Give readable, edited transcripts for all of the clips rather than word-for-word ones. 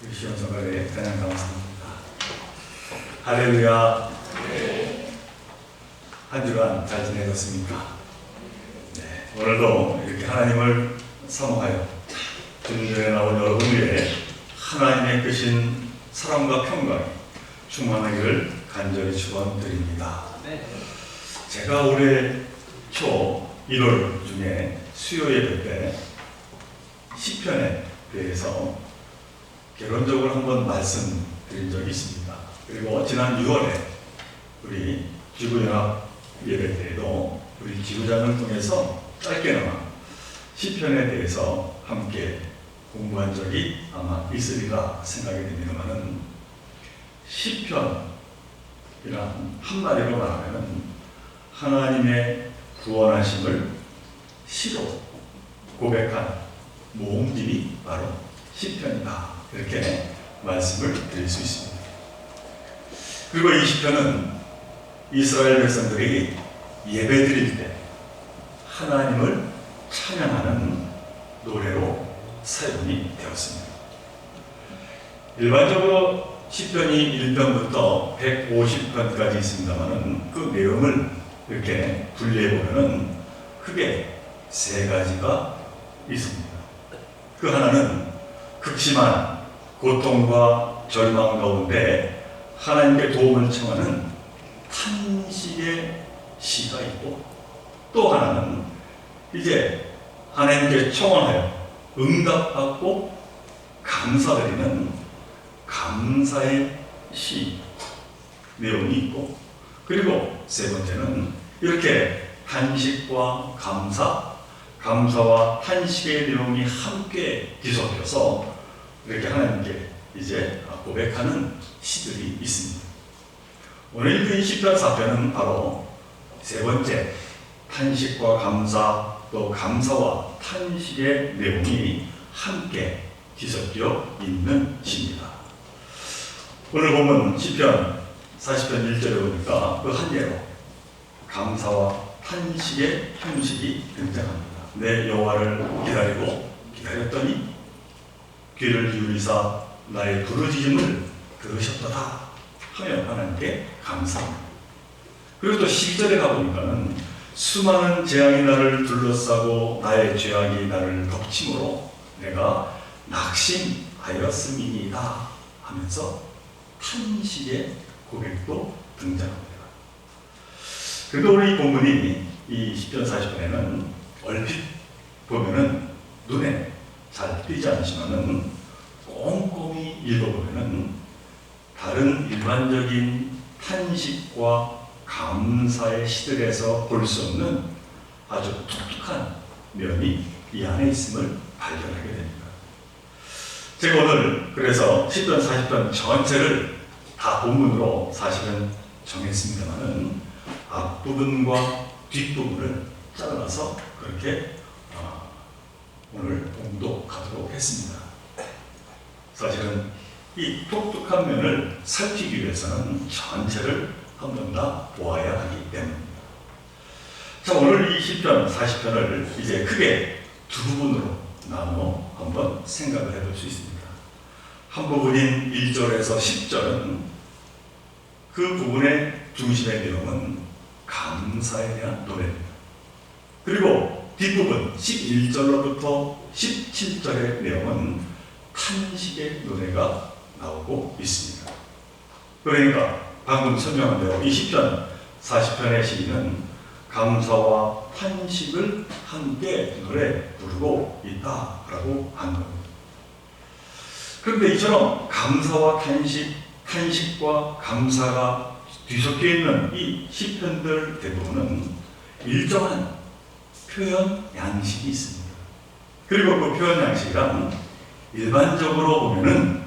시원성가에 가장 감사합니다. 할렐루야. 한 주간 잘 지내셨습니까? 네, 오늘도 이렇게 하나님을 사모하여 주님 전에 나온 여러분 위해 하나님의 크신 사랑과 평강이 충만하기를 간절히 축원드립니다. 제가 올해 초 1월 중에 수요 예배 때 시편에 대해서 결론적으로 한번 말씀드린 적이 있습니다. 그리고 지난 6월에 우리 지구연합 예배 때에도 우리 지구장을 통해서 짧게나마 시편에 대해서 함께 공부한 적이 아마 있으리라 생각이 됩니다만은, 시편이란 한마디로 말하면 하나님의 구원하심을 시로 고백한 모음집이 바로 시편이다, 이렇게 말씀을 드릴 수 있습니다. 그리고 이 시편은 이스라엘 백성들이 예배 드릴 때 하나님을 찬양하는 노래로 사용이 되었습니다. 일반적으로 시편이 1편부터 150편까지 있습니다만, 그 내용을 이렇게 분리해보면 크게 세 가지가 있습니다. 그 하나는 극심한 고통과 절망 가운데 하나님께 도움을 청하는 탄식의 시가 있고, 또 하나는 이제 하나님께 청원하여 응답받고 감사드리는 감사의 시 내용이 있고, 그리고 세 번째는 이렇게 탄식과 감사와 탄식의 내용이 함께 뒤섞여서 이렇게 하나님께 이제 고백하는 시들이 있습니다. 오늘 읽은 시편 4편은 바로 세 번째, 탄식과 감사, 또 감사와 탄식의 내용이 함께 뒤섞여 있는 시입니다. 오늘 보면 시편 40편 1절에 보니까 그 한 예로 감사와 탄식의 형식이 등장합니다. 내 여호와를 기다렸더니 귀를 기울이사 나의 부르짖음을 들으셨도다 하며 하나님께 감사합니다. 그리고 또 10절에 가보니까는 수많은 재앙이 나를 둘러싸고 나의 죄악이 나를 덮침으로 내가 낙심하였음이니이다 하면서 탄식의 고백도 등장합니다. 그런데 오늘 이 본문이 이 시편 40편에는 얼핏 보면은 눈에 잘 띄지 않지만은 꼼꼼히 읽어보면은 다른 일반적인 탄식과 감사의 시들에서 볼 수 없는 아주 독특한 면이 이 안에 있음을 발견하게 됩니다. 제가 오늘 그래서 시편 40편 전체를 다 본문으로 사실은 정했습니다만은 앞부분과 뒷부분을 잘라서 그렇게 오늘 공독하도록 했습니다. 사실은 이 독특한 면을 살피기 위해서는 전체를 한 번 다 보아야 하기 때문입니다. 자, 오늘 이 시편 40편을 이제 크게 두 부분으로 나누어 한번 생각을 해볼 수 있습니다. 한 부분인 1절에서 10절은 그 부분의 중심의 내용은 감사에 대한 노래입니다. 그리고 뒷부분 11절로부터 17절의 내용은 탄식의 노래가 나오고 있습니다. 그러니까 방금 설명한 대로 이 시편 40편의 시인은 감사와 탄식을 함께 노래 부르고 있다라고 하는 겁니다. 그런데 이처럼 감사와 탄식과 감사가 뒤섞여 있는 이 시편들 대부분은 일정한 표현 양식이 있습니다. 그리고 그 표현 양식이란 일반적으로 보면은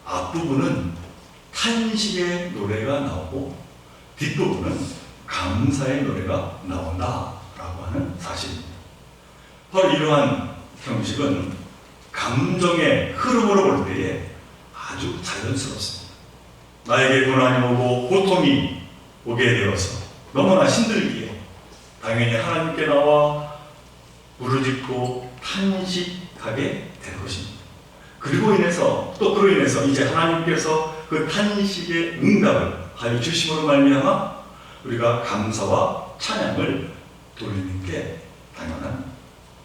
앞부분은 탄식의 노래가 나오고 뒷부분은 감사의 노래가 나온다라고 하는 사실입니다. 바로 이러한 형식은 감정의 흐름으로 볼 때에 아주 자연스럽습니다. 나에게 고난이 오고 고통이 오게 되어서 너무나 힘들기에 당연히 하나님께 나와 부르짖고 탄식하게 될 것입니다. 그로 인해서 이제 하나님께서 그 탄식의 응답을 하여 주심으로 말미암아 우리가 감사와 찬양을 돌리는 게 당연한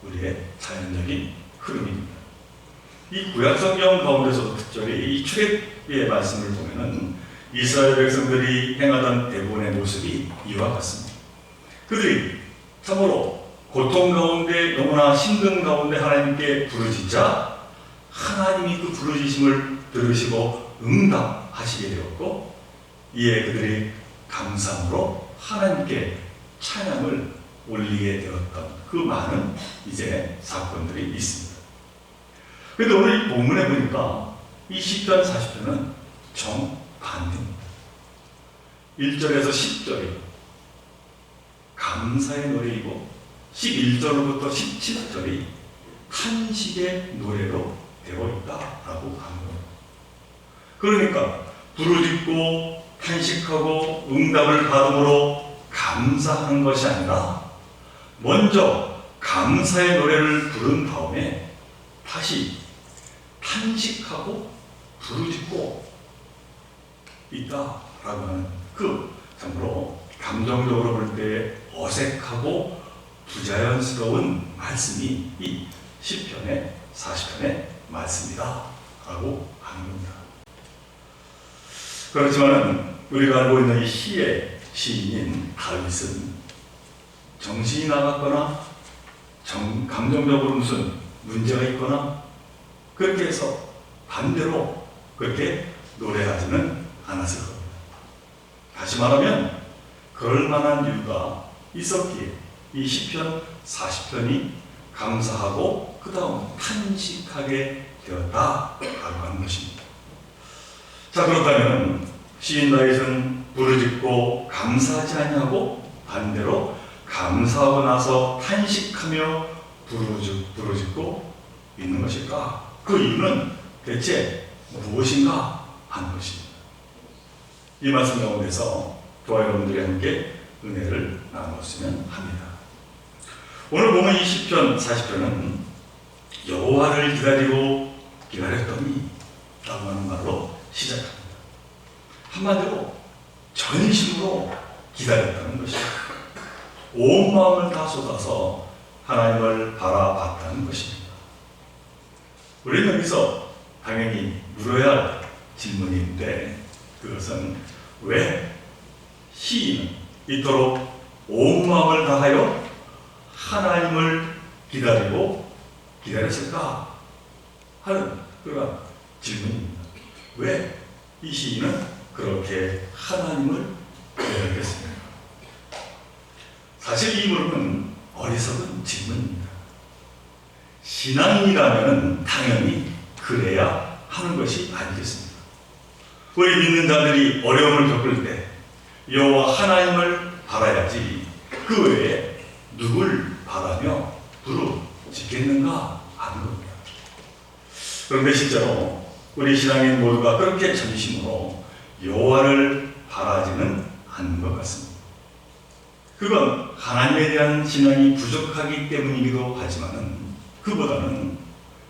우리의 자연적인 흐름입니다. 이 구약성경 가운데서도 특별히 이 출애굽의 말씀을 보면은 이스라엘 백성들이 행하던 대부분의 모습이 이와 같습니다. 그들이 참으로 고통 가운데 너무나 힘든 가운데 하나님께 부르짖자 하나님이 그 부르짖음을 들으시고 응답하시게 되었고, 이에 그들이 감사함으로 하나님께 찬양을 올리게 되었던 그 많은 이제 사건들이 있습니다. 그런데 오늘 이 본문에 보니까 이 시편 40편은 정반대입니다. 1절에서 10절이 감사의 노래이고 11절로부터 17절이 탄식의 노래로 되어 있다라고 합니다. 그러니까 부르짖고 탄식하고 응답을 받음으로 감사하는 것이 아니라 먼저 감사의 노래를 부른 다음에 다시 탄식하고 부르짖고 있다라고 하는 그 참으로 감정적으로 볼 때 어색하고 부자연스러운 말씀이 이 시편의 40편의 말씀이다 라고 하는 겁니다. 그렇지만 우리가 알고 있는 이 시의 시인인 다윗은 정신이 나갔거나 감정적으로 무슨 문제가 있거나 그렇게 해서 반대로 그렇게 노래하지는 않았을 겁니다. 다시 말하면 그럴 만한 이유가 있었기에 이 시편 40편이 감사하고 그 다음 탄식하게 되었다라고 하는 것입니다. 자, 그렇다면 시인 다윗은 부르짖고 감사하지 아니하고 반대로 감사하고 나서 탄식하며 부르짖고 있는 것일까? 그 이유는 대체 무엇인가 하는 것입니다. 이 말씀 가운데서 저와 여러분들이 함께 은혜를 나누었으면 합니다. 오늘 보면 이 시편 40편은 여호와를 기다렸더니 라고 하는 말로 시작합니다. 한마디로 전심으로 기다렸다는 것입니다. 온 마음을 다 쏟아서 하나님을 바라봤다는 것입니다. 우리는 여기서 당연히 물어야 할 질문이 있는데, 그것은 왜 시인은 이토록 온 마음을 다하여 하나님을 기다렸을까 하는 그런 질문입니다. 왜 이 시인은 그렇게 하나님을 기다렸겠습니까? 사실 이 물음은 어리석은 질문입니다. 신앙인이라면 당연히 그래야 하는 것이 아니겠습니까? 우리 믿는 자들이 어려움을 겪을 때 여호와 하나님을 바라야지 그 외에 누굴 바라며 부르짖겠는가 하는 겁니다. 그런데 실제로 우리 신앙인 모두가 그렇게 전심으로 여호와를 바라지는 않는 것 같습니다. 그건 하나님에 대한 신앙이 부족하기 때문이기도 하지만은 그보다는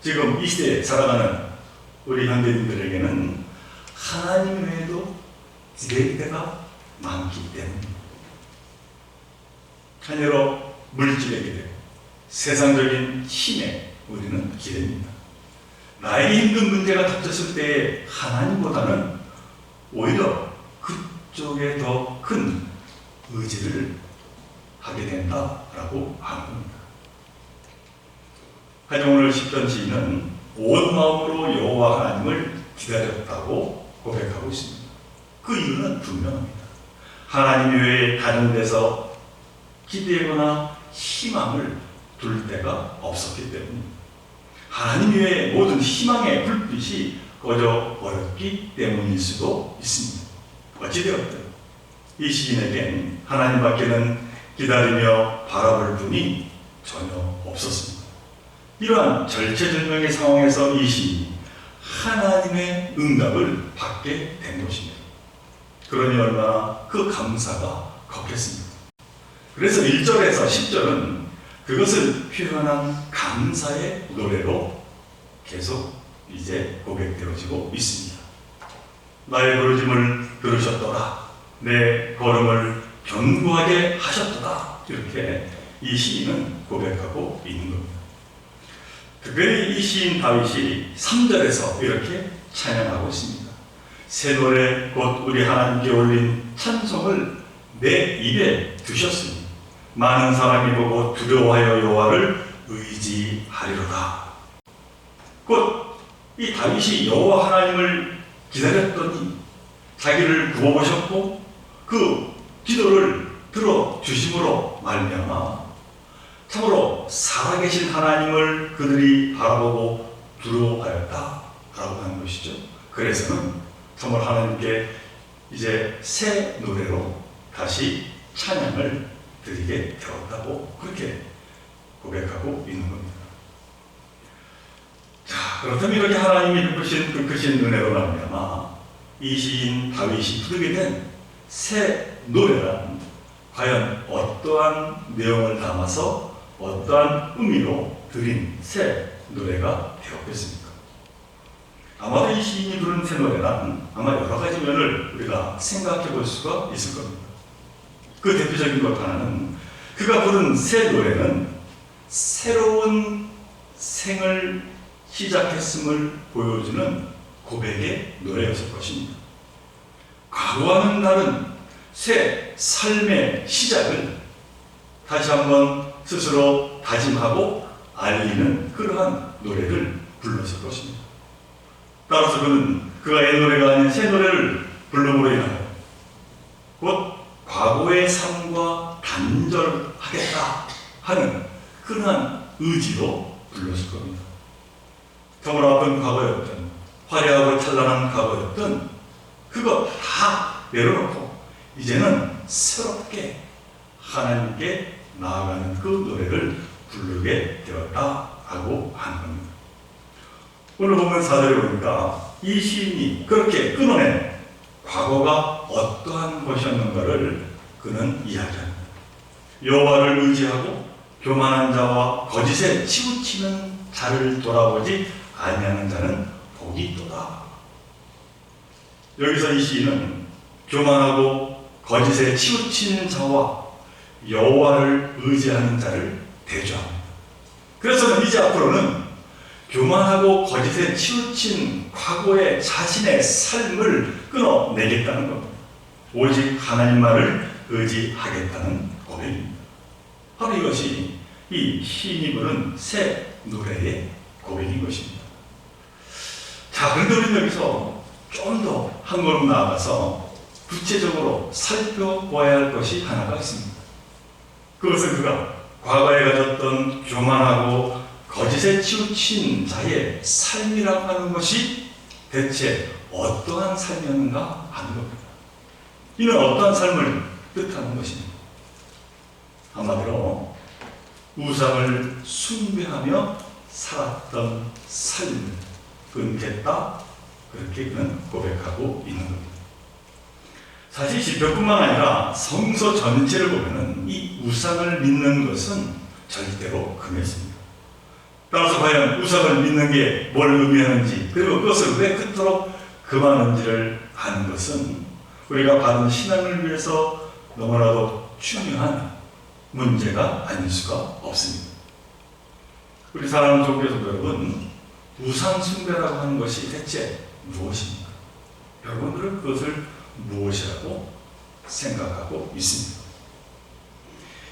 지금 이 시대에 살아가는 우리 현대인들에게는 하나님 외에도 기댈 데가 많기 때문입니다. 한여러 물질에 기대고 세상적인 힘에 우리는 기댑니다. 나에게 힘든 문제가 닥쳤을 때 하나님보다는 오히려 그쪽에 더 큰 의지를 하게 된다라고 하는 겁니다. 하지만 오늘 시편 시인은 온 마음으로 여호와 하나님을 기다렸다고 고백하고 있습니다. 그 이유는 분명합니다. 하나님 외에 다른 데서 기대거나 희망을 둘 데가 없었기 때문입니다. 하나님 외에 모든 희망의 불빛이 꺼져 버렸기 때문일 수도 있습니다. 어찌되었든 이 시인에겐 하나님밖에는 기다리며 바라볼 분이 전혀 없었습니다. 이러한 절체절명의 상황에서 이 시인이 하나님의 응답을 받게 된 것입니다. 그러니 얼마나 그 감사가 컸겠습니까? 그래서 1절에서 10절은 그것을 표현한 감사의 노래로 계속 이제 고백되어지고 있습니다. 나의 부르짐을 들으셨도다. 내 걸음을 견고하게 하셨도다. 이렇게 이 시인은 고백하고 있는 겁니다. 특별히 이 시인 다윗이 3절에서 이렇게 찬양하고 있습니다. 새 노래 곧 우리 하나님께 올린 찬송을 내 입에 두셨으니 많은 사람이 보고 두려워하여 여호와를 의지하리로다. 곧 이 다윗이 여호와 하나님을 기다렸더니 자기를 구원하셨고 그 기도를 들어주심으로 말미암아 참으로 살아계신 하나님을 그들이 바라보고 두려워하였다라고 하는 것이죠. 그래서는 참으로 하나님께 이제 새 노래로 다시 찬양을 드리게 되었다고 그렇게 고백하고 있는 겁니다. 자, 그렇다면 이렇게 하나님이 베푸신 그 크신 은혜로 말미암아 이 시인 다윗이 부르게 된 새 노래란 과연 어떠한 내용을 담아서 어떠한 의미로 드린 새 노래가 되었겠습니까? 아마도 이 시인이 부른 새 노래란 아마 여러 가지 면을 우리가 생각해 볼 수가 있을 겁니다. 그 대표적인 것 하나는 그가 부른 새 노래는 새로운 생을 시작했음을 보여주는 고백의 노래였을 것입니다. 과거와는 다른 새 삶의 시작을 다시 한번 스스로 다짐하고 알리는 그러한 노래를 불렀을 것입니다. 따라서 그는 그가 옛 노래가 아닌 새 노래를 부름으로 인하여 곧 과거의 삶과 단절하겠다 하는 그러한 의지로 불렀을 겁니다. 정말 아픈 과거였던 화려하고 찬란한 과거였던 그거 다 내려놓고 이제는 새롭게 하나님께 나아가는 그 노래를 부르게 되었다라고 하는 겁니다. 오늘 보면 4절에 보니까 이 시인이 그렇게 끊어낸 과거가 어떠한 것이었는가를 그는 이야기합니다. 여호와를 의지하고 교만한 자와 거짓에 치우치는 자를 돌아보지 아니하는 자는 복이 있도다. 여기서 이 시인은 교만하고 거짓에 치우친 자와 여호와를 의지하는 자를 대조합니다. 그래서 이제 앞으로는 교만하고 거짓에 치우친 과거의 자신의 삶을 끊어내겠다는 겁니다. 오직 하나님만을 의지하겠다는 고백입니다. 바로 이것이 이 시인이 부른 새 노래의 고백인 것입니다. 자, 그런데 우리는 여기서 좀 더 한 걸음 나아가서 구체적으로 살펴보아야 할 것이 하나가 있습니다. 그것은 그가 과거에 가졌던 교만하고 거짓에 치우친 자의 삶이라고 하는 것이 대체 어떠한 삶이었는가 하는 겁니다. 이는 어떠한 삶을 뜻하는 것입니다. 한마디로 우상을 숭배하며 살았던 삶을 끊겠다, 그렇게 그는 고백하고 있는 겁니다. 사실 시편뿐만 아니라 성서 전체를 보면은 이 우상을 믿는 것은 절대로 금했습니다. 따라서 과연 우상을 믿는 게 뭘 의미하는지, 그리고 그것을 왜 그토록 금하는지를 아는 것은 우리가 바른 신앙을 위해서 너무나도 중요한 문제가 아닐 수가 없습니다. 우리 사랑하는 종교에서도 여러분, 우상 숭배라고 하는 것이 대체 무엇입니까? 여러분들은 그것을 무엇이라고 생각하고 있습니다.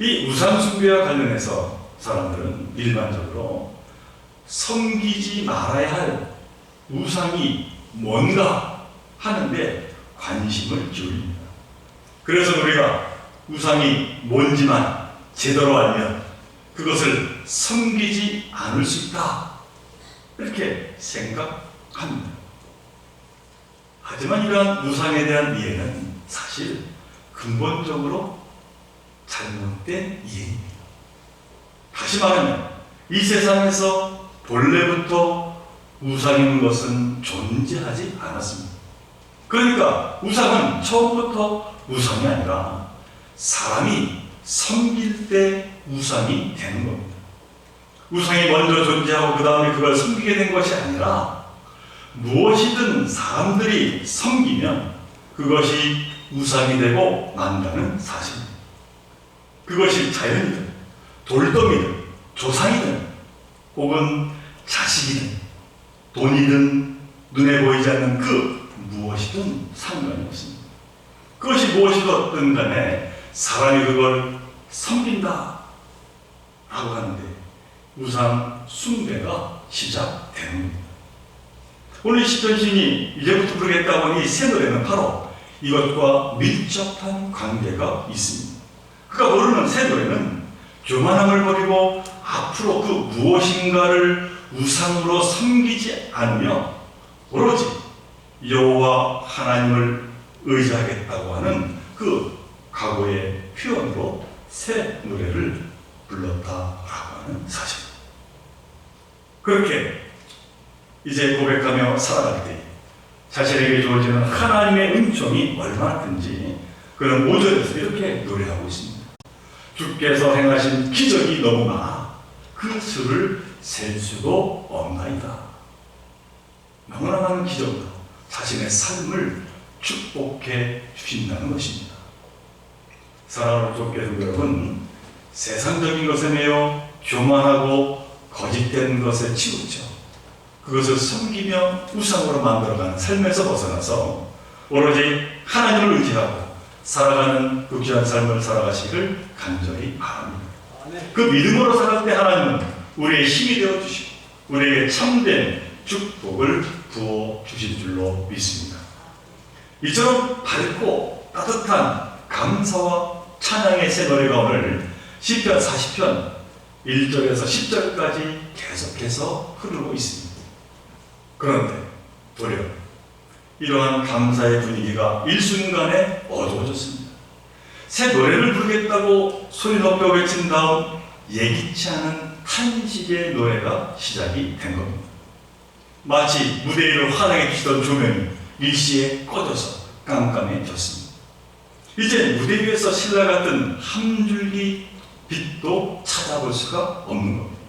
이 우상 숭배와 관련해서 사람들은 일반적으로 섬기지 말아야 할 우상이 뭔가 하는데 관심을 기울입니다. 그래서 우리가 우상이 뭔지만 제대로 알면 그것을 섬기지 않을 수 있다, 이렇게 생각합니다. 하지만 이러한 우상에 대한 이해는 사실 근본적으로 잘못된 이해입니다. 다시 말하면 이 세상에서 본래부터 우상인 것은 존재하지 않았습니다. 그러니까 우상은 처음부터 우상이 아니라 사람이 섬길 때 우상이 되는 겁니다. 우상이 먼저 존재하고 그 다음에 그걸 섬기게 된 것이 아니라 무엇이든 사람들이 섬기면 그것이 우상이 되고 만다는 사실입니다. 그것이 자연이든 돌덩이든 조상이든 혹은 자식이든 돈이든 눈에 보이지 않는 그 무엇이든 상관이 없습니다. 그것이 무엇이든 간에 사람이 그걸 섬긴다 라고 하는데 우상 숭배가 시작되는 겁니다. 오늘 시편 시인이 이제부터 부르겠다고 하니 새 노래는 바로 이것과 밀접한 관계가 있습니다. 그가 부르는 새 노래는 교만함을 버리고 앞으로 그 무엇인가를 우상으로 섬기지 않으며 오로지 여호와 하나님을 의지하겠다고 하는 그 각오의 표현으로 새 노래를 불렀다라고 하는 사실입니다. 그렇게 이제 고백하며 살아갈 때 자신에게 주어지는 하나님의 은총이 얼마나 큰지 그는 5절에서 이렇게 노래하고 있습니다. 주께서 행하신 기적이 너무 많아 그 수를 셀 수도 없나이다. 너무나 많은 기적으로 자신의 삶을 축복해 주신다는 것입니다. 사랑하는 족계도 여러분, 세상적인 것에 매여 교만하고 거짓된 것에 치우쳐 그것을 섬기며 우상으로 만들어가는 삶에서 벗어나서 오로지 하나님을 의지하고 살아가는 그 귀한 삶을 살아가시기를 간절히 바랍니다. 그 믿음으로 살아갈 때 하나님은 우리의 힘이 되어주시고 우리에게 참된 축복을 부어주실 줄로 믿습니다. 이처럼 밝고 따뜻한 감사와 찬양의 새 노래가 오늘 시편 40편 1절에서 10절까지 계속해서 흐르고 있습니다. 그런데 도리어 이러한 감사의 분위기가 일순간에 어두워졌습니다. 새 노래를 부르겠다고 소리 높여 외친 다음 예기치 않은 탄식의 노래가 시작이 된 겁니다. 마치 무대 위를 환하게 비치던 조명이 일시에 꺼져서 깜깜해졌습니다. 이제 무대 위에서 신라 같은 한 줄기 빛도 찾아볼 수가 없는 겁니다.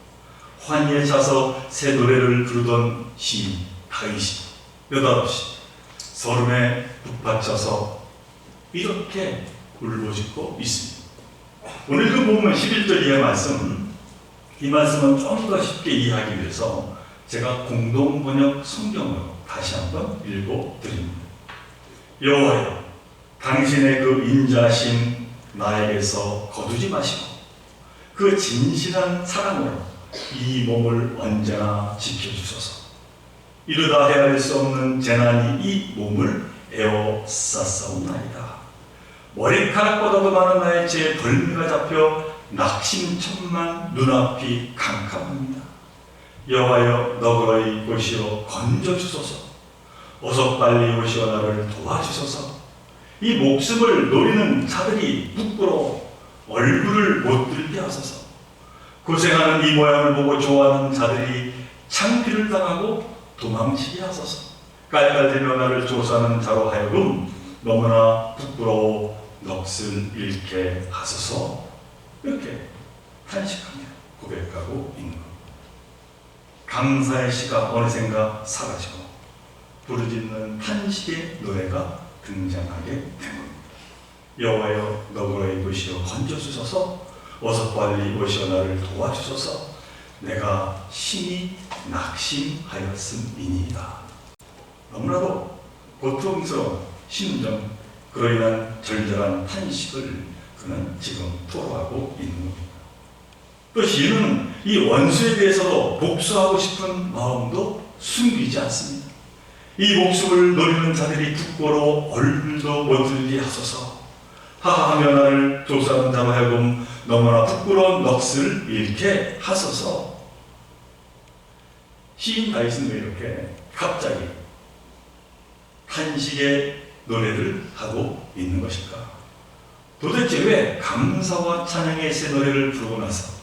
환희에 차서 새 노래를 부르던 시인 다윗이 느닷없이 서름에 북받쳐서 이렇게 울부짖고 있습니다. 오늘 그 본문 11절 이하 말씀, 이 말씀은 좀 더 쉽게 이해하기 위해서 제가 공동번역 성경으로 다시 한번 읽어드립니다. 여호와여, 당신의 그 인자심 나에게서 거두지 마시고 그 진실한 사랑으로 이 몸을 언제나 지켜주소서. 이르다 헤아릴 수 없는 재난이 이 몸을 에워쌌사옵나이다. 머리카락보다도 많은 나의 죄에 벌미가 잡혀 낙심천만 눈앞이 캄캄합니다. 여호와여, 너그러이 오시어 건져주소서. 어서 빨리 오시어 나를 도와주소서. 이 목숨을 노리는 자들이 부끄러워 얼굴을 못 들게 하소서. 고생하는 이 모양을 보고 좋아하는 자들이 창피를 당하고 도망치게 하소서. 깔깔대며 나를 조사하는 자로 하여금 너무나 부끄러워 넋을 잃게 하소서. 이렇게 탄식하며 고백하고 있는 겁니다. 감사의 시가 어느샌가 사라지고 부르짖는 탄식의 노래가 등장하게 된 겁니다. 여호와여, 너그러이 오시어 건져주소서. 어서 빨리 오시어 나를 도와주소서. 내가 심히 낙심하였음이니이다. 너무나도 고통스러운 심정, 그로 인한 절절한 탄식을 그는 지금 토로하고 있는 겁니다. 또 시인은 이 원수에 대해서도 복수하고 싶은 마음도 숨기지 않습니다. 이 목숨을 노리는 자들이 부끄러워 얼굴도 못 들게 하소서. 하하하며 나를 조사하는 자로 하여금 너무나 부끄러운 넋을 잃게 하소서. 시인 다윗은 왜 이렇게 갑자기 탄식의 노래를 하고 있는 것일까? 도대체 왜 감사와 찬양의 새 노래를 부르고 나서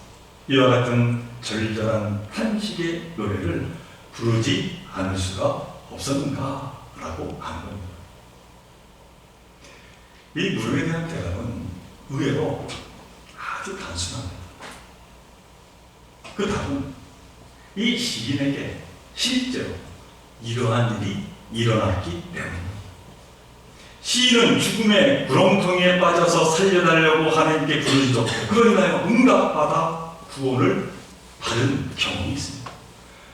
이와 같은 절절한 탄식의 노래를 부르지 않을 수가 없었는가? 라고 하는 겁니다. 이 물음에 대한 대답은 의외로 아주 단순합니다. 그 답은 이 시인에게 실제로 이러한 일이 일어났기 때문입니다. 시인은 죽음의 구렁텅이에 빠져서 살려달라고 하나님께 부르짖었고 그러니까 응답받아 구원을 받은 경험이 있습니다.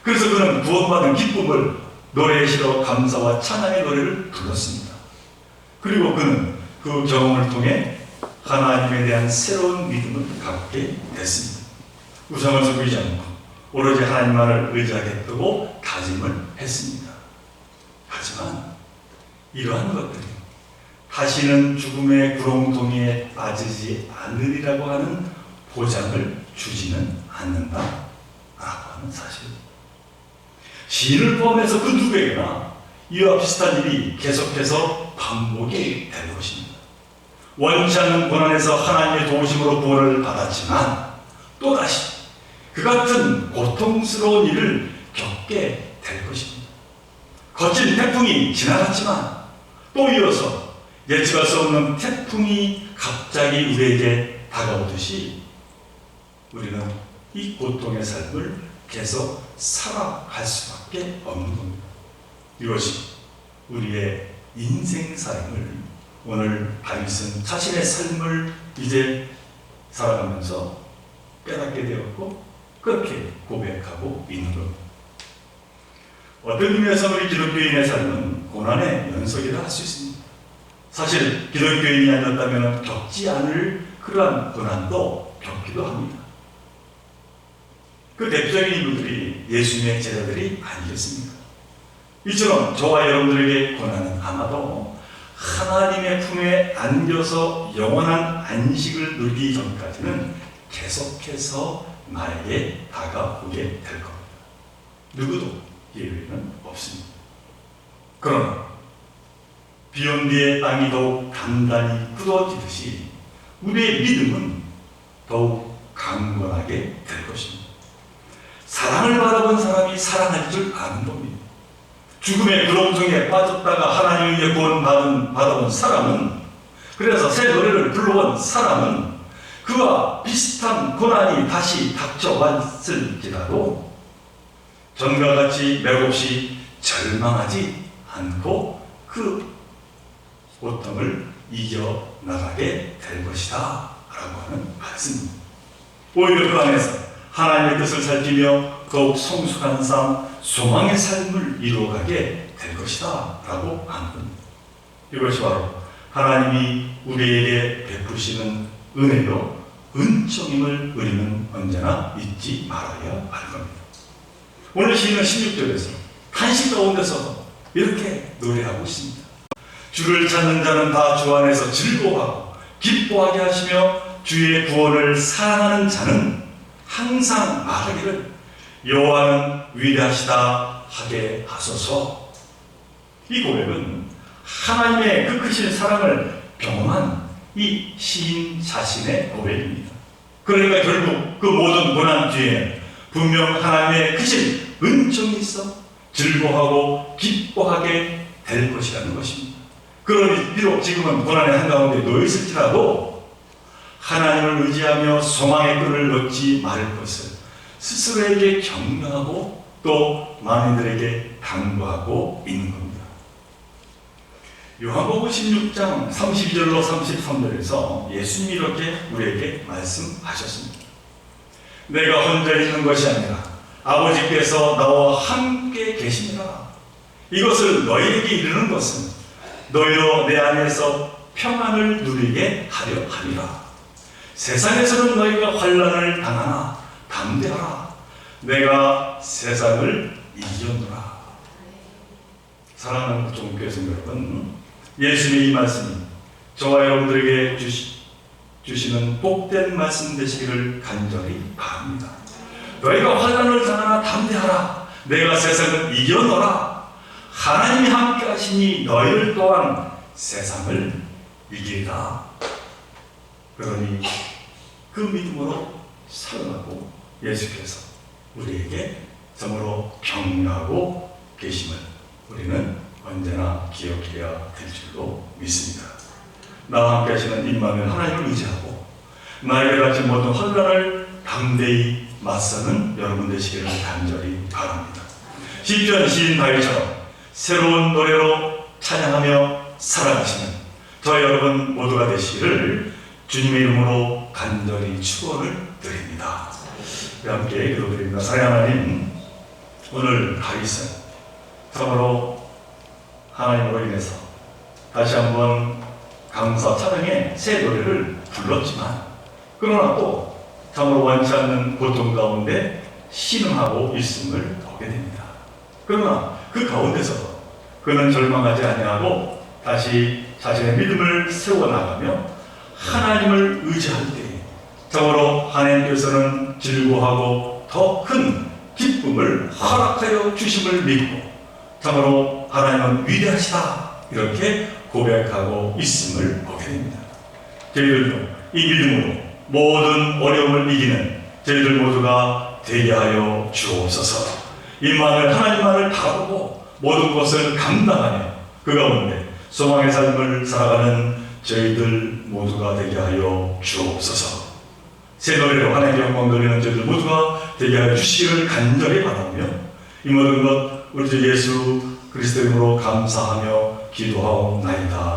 그래서 그는 구원받은 기쁨을 노래에 실어 감사와 찬양의 노래를 불렀습니다. 그리고 그는 그 경험을 통해 하나님에 대한 새로운 믿음을 갖게 됐습니다. 우상을 섬기지 않고 오로지 하나님만을 의지하겠다고 다짐을 했습니다. 하지만 이러한 것들이 다시는 죽음의 구렁텅이에 빠지지 않으리라고 하는 보장을 주지는 않는다라고 하는 사실입니다. 시인을 포함해서 그 누구에게나 이와 비슷한 일이 계속해서 반복이 될 것입니다. 원치 않는 고난에서 하나님의 도우심으로 구원을 받았지만 또다시 그 같은 고통스러운 일을 겪게 될 것입니다. 거친 태풍이 지나갔지만 또 이어서 예측할 수 없는 태풍이 갑자기 우리에게 다가오듯이 우리는 이 고통의 삶을 계속 살아갈 수밖에 없는 겁니다. 이것이 우리의 인생사임을 오늘 다윗은 자신의 삶을 이제 살아가면서 깨닫게 되었고 그렇게 고백하고 있는 겁니다. 어떤 의미에서 우리 기독교인의 삶은 고난의 연속이라 할 수 있습니다. 사실 기독교인이 아니었다면 겪지 않을 그러한 고난도 겪기도 합니다. 그 대표적인 인물들이 예수님의 제자들이 아니겠습니까? 이처럼 저와 여러분들에게 고난은 아마도 하나님의 품에 안겨서 영원한 안식을 누리기 전까지는 계속해서 나에게 다가오게 될 겁니다. 누구도 예외는 없습니다. 그러나 비온 뒤에 땅이 더욱 단단히 굳어지듯이 우리의 믿음은 더욱 강건하게 될 것입니다. 사랑을 받아본 사람이 사랑할 줄 아는 겁니다. 죽음의 구렁텅이에 빠졌다가 하나님의 위해 구원 받아본 사람은, 그래서 새 노래를 불러본 사람은 그와 비슷한 고난이 다시 닥쳐왔을지라도 전과 같이 맥없이 절망하지 않고 그 고통을 이겨나가게 될 것이다 라고 하는 말씀입니다. 오히려 그 안에서 하나님의 뜻을 살피며 더욱 성숙한 삶, 소망의 삶을 이루어가게 될 것이다 라고 하는 겁니다. 이것이 바로 하나님이 우리에게 베푸시는 은혜요 은총임을 우리는 언제나 잊지 말아야 할 겁니다. 오늘 시인은 16절에서 탄식 가운데서 이렇게 노래하고 있습니다. 주를 찾는 자는 다 주 안에서 즐거워하고 기뻐하게 하시며 주의 구원을 사랑하는 자는 항상 말하기를 여호와는 위대하시다 하게 하소서. 이 고백은 하나님의 그 크신 사랑을 경험한 이 시인 자신의 고백입니다. 그러니까 결국 그 모든 고난 뒤에 분명 하나님의 크신 은총이 있어 즐거워하고 기뻐하게 될 것이라는 것입니다. 그러니 비록 지금은 고난의 한가운데 놓여있을지라도 하나님을 의지하며 소망의 끈을 놓지 말을 것을 스스로에게 격려하고 또 만인들에게 당부하고 있는 겁니다. 요한복음 16장 32절로 33절에서 예수님이 이렇게 우리에게 말씀하셨습니다. 내가 혼자 있는 것이 아니라 아버지께서 나와 함께 계시니라. 이것을 너희에게 이르는 것은 너희로 내 안에서 평안을 누리게 하려 함이라. 세상에서는 너희가 환난을 당하나 담대하라. 내가 세상을 이겼노라. 사랑하는 종교회성 여러분, 예수님의 이 말씀이 저와 여러분들에게 주시는 복된 말씀 되시기를 간절히 바랍니다. 너희가 환난을 당하나 담대하라. 내가 세상을 이겨노라. 하나님이 함께 하시니 너희를 또한 세상을 이기리라. 그러니 그 믿음으로 살아가고 예수께서 우리에게 정으로 격려하고 계심을 우리는 언제나 기억해야 될 줄로 믿습니다. 나와 함께 하시는 임마누엘 하나님을 의지하고 나에게 닥친 모든 환난을 담대히 맞서는 여러분 되시기를 간절히 바랍니다. 시편 시인 다윗처럼 새로운 노래로 찬양하며 살아가시는 저 여러분 모두가 되시기를 주님의 이름으로 간절히 축원을 드립니다. 함께 기도드립니다. 사랑하는 하나님, 오늘 가이슨 참으로 하나님으로 인해서 다시 한번 감사 찬양의 새 노래를 불렀지만, 그러나 또 참으로 원치 않는 고통 가운데 신음하고 있음을 보게 됩니다. 그러나 그 가운데서도 그는 절망하지 아니하고 다시 자신의 믿음을 세워나가며 하나님을 의지할 때 참으로 하나님께서는 즐거워하고 더 큰 기쁨을 허락하여 주심을 믿고 참으로 하나님은 위대하시다 이렇게 고백하고 있음을 보게 됩니다. 저희들도 이 믿음으로 모든 어려움을 이기는 저희들 모두가 되게 하여 주옵소서. 이만을 하나님만을 바라보고 모든 것을 감당하며 그 가운데 소망의 삶을 살아가는 저희들 모두가 되게 하여 주옵소서. 새 노래로 하나님께 영광 돌리는 저희들 모두가 되게 하여 주시기를 간절히 바라며 이 모든 것 우리 주 예수 그리스도 이름으로 감사하며 기도하옵나이다.